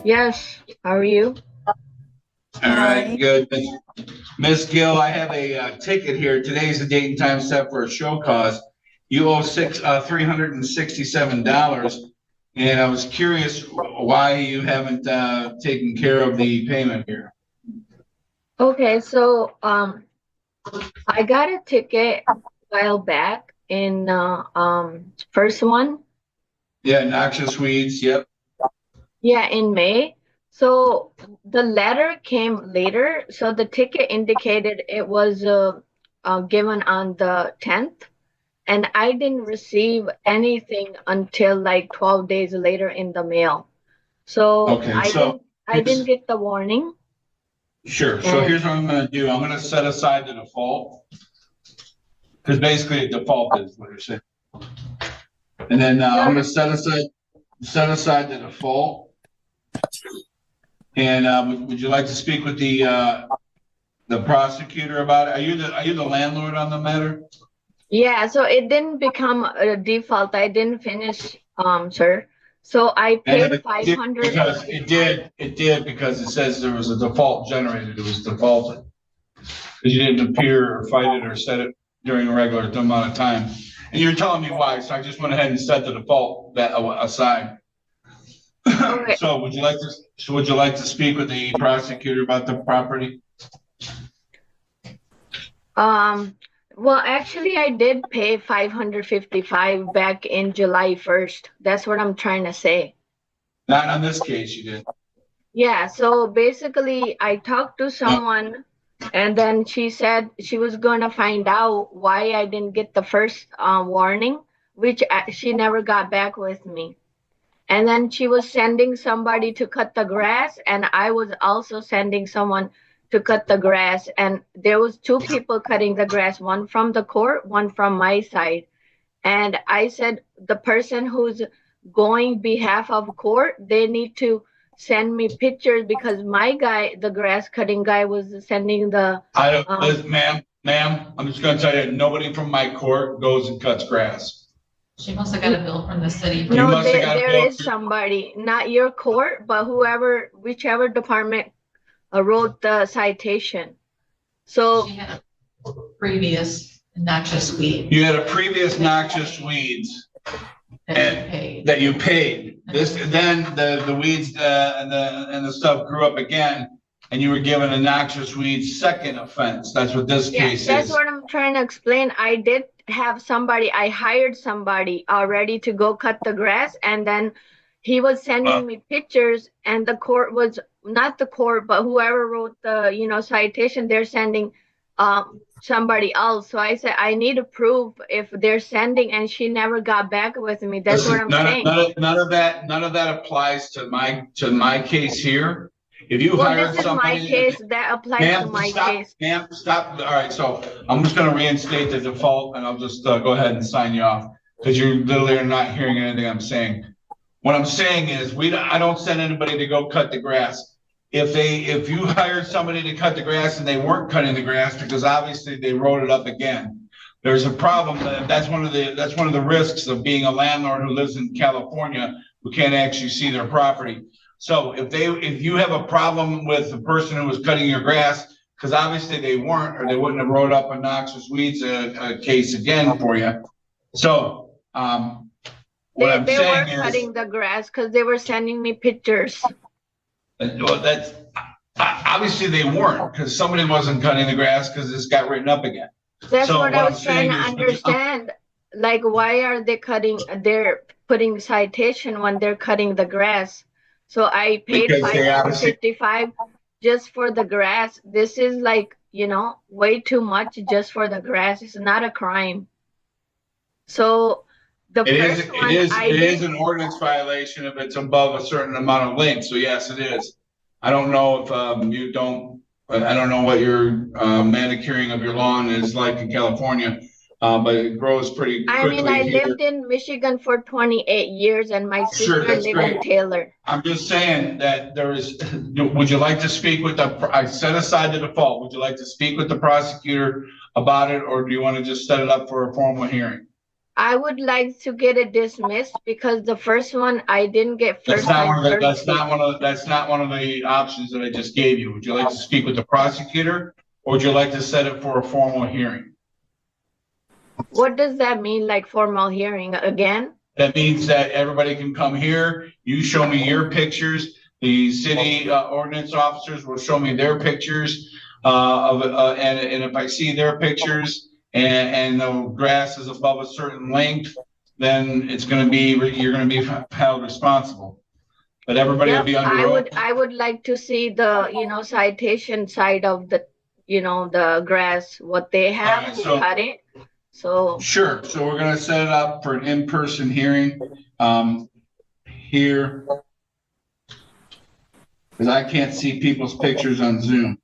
Yes. How are you? All right, good. Miss Gill, I have a ticket here. Today's the date and time set for a show cause. You owe $367, and I was curious why you haven't taken care of the payment here. Okay, so I got a ticket a while back in first one. Yeah, noxious weeds. Yep. Yeah, in May. So the letter came later. So the ticket indicated it was given on the 10th, and I didn't receive anything until like 12 days later in the mail. So Okay, I so didn't get the warning. sure. So And here's what I'm going to do. I'm going to set aside the default because basically the default is what you're saying. And then I'm going to set aside the default. And would you like to speak with the prosecutor about it? Are you the landlord on the matter? yeah, so it didn't become a default. I didn't finish, sir. So I And paid 500. because it did because it says there was a default generated. It was defaulted because you didn't appear or fight it or set it during a regular amount of time. And you're telling me why, so I just went ahead and set the default that aside. Okay. So would you like to speak with the prosecutor about the property? Well, actually, I did pay 555 back in July 1st. That's what I'm trying to say. Not on this case, you did. Yeah, so basically, I talked to someone, and then she said she was going to find out why I didn't get the first warning, which she never got back with me. And then she was sending somebody to cut the grass, and I was also sending someone to cut the grass. And there was two people cutting the grass, one from the court, one from my side. And I said the person who's going behalf of court, they need to send me pictures because my guy, the grass cutting guy, was sending the. I don't, ma'am, I'm just gonna tell you, nobody from my court goes and cuts grass. She must have got a bill from the city. No, must have got a there bill. is somebody, not your court, but whichever department wrote the citation. So She had a previous noxious weed You had a previous noxious weeds that you paid. Then the weeds and the stuff grew up again, and you were given a noxious weeds second offense. That's what this yeah, case that's is. what I'm trying to explain. I did have somebody, I hired somebody already to go cut the grass, and then he was sending me pictures, and the court was not the court, but whoever wrote the citation, they're sending somebody else. So I said I need to prove if they're sending, and she never got back with me. That's what I'm saying. None of that applies to my case here. If you Well, hire this is somebody, my case. That applies to my case. Ma'am, stop. All right, so I'm just going to reinstate the default, and I'll just go ahead and sign you off because you literally are not hearing anything I'm saying. What I'm saying is, I don't send anybody to go cut the grass. If you hired somebody to cut the grass and they weren't cutting the grass because obviously they wrote it up again, there's a problem. That's one of the risks of being a landlord who lives in California who can't actually see their property. So if you have a problem with the person who was cutting your grass, because obviously they weren't, or they wouldn't have wrote up a noxious weeds case again for you. So what I'm They saying were is, cutting the grass because they were sending me pictures. well, that's obviously they weren't because somebody wasn't cutting the grass because this got written up again. That's So what I what was I'm trying saying to is, understand. Like, why are they cutting? They're putting citation when they're cutting the grass. So I paid because they obviously 555 just for the grass. This is like, way too much just for the grass. It's not a crime. So the It first one I it is did. an ordinance violation if it's above a certain amount of length. So yes, it is. I don't know if you don't. I don't know what your manicuring of your lawn is like in California, but it grows pretty I mean, quickly I here. lived in Michigan for 28 years, and my Sure, sister that's lived in great. Taylor. I'm just saying that there is. Would you like to speak with I set aside the default. Would you like to speak with the prosecutor about it, or do you want to just set it up for a formal hearing? I would like to get it dismissed because the first one I didn't get first time That's courtesy. not one of the options that I just gave you. Would you like to speak with the prosecutor? Or would you like to set it for a formal hearing? What does that mean, like formal hearing again? That means that everybody can come here, you show me your pictures, the city ordinance officers will show me their pictures. And if I see their pictures and the grass is above a certain length, then you're gonna be held responsible. But everybody will Yep, be under oath. I would like to see the, citation side of the, the grass, what they have, Alright, who so- cut it. So, Sure, so we're gonna set it up for an in-person hearing, here. Cause I can't see people's pictures on Zoom.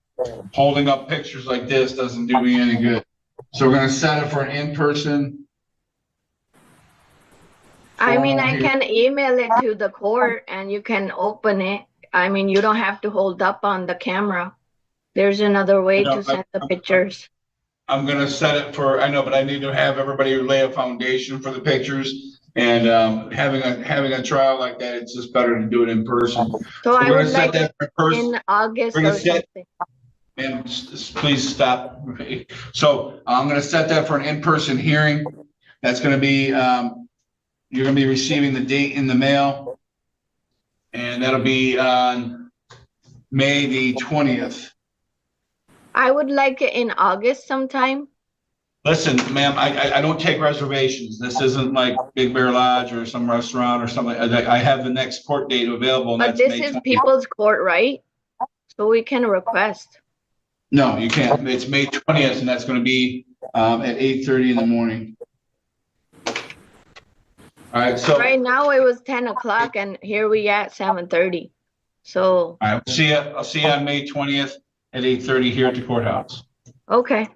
Holding up pictures like this doesn't do me any good. So we're gonna set it for an in-person. I mean, formal I hearing. can email it to the court and you can open it. I mean, you don't have to hold up on the camera. There's another way No, to send the pictures. I'm gonna set it for, I know, but I need to have everybody lay a foundation for the pictures. And, having a trial like that, it's just better to do it in person. So I We're would gonna set like that for person. in August We're or gonna set- something. And please stop. So I'm gonna set that for an in-person hearing. That's gonna be, you're gonna be receiving the date in the mail. And that'll be on May the 20th. I would like it in August sometime. Listen, ma'am, I don't take reservations. This isn't like Big Bear Lodge or some restaurant or something. I have the next court date available. And But that's this May is 20th. people's court, right? So we can request. No, you can't. It's May 20th and that's gonna be, at 8:30 in the morning. All right, so. Right now it was 10 o'clock and here we at 7:30. So, All right, I'll see you on May 20th at 8:30 here at the courthouse. okay.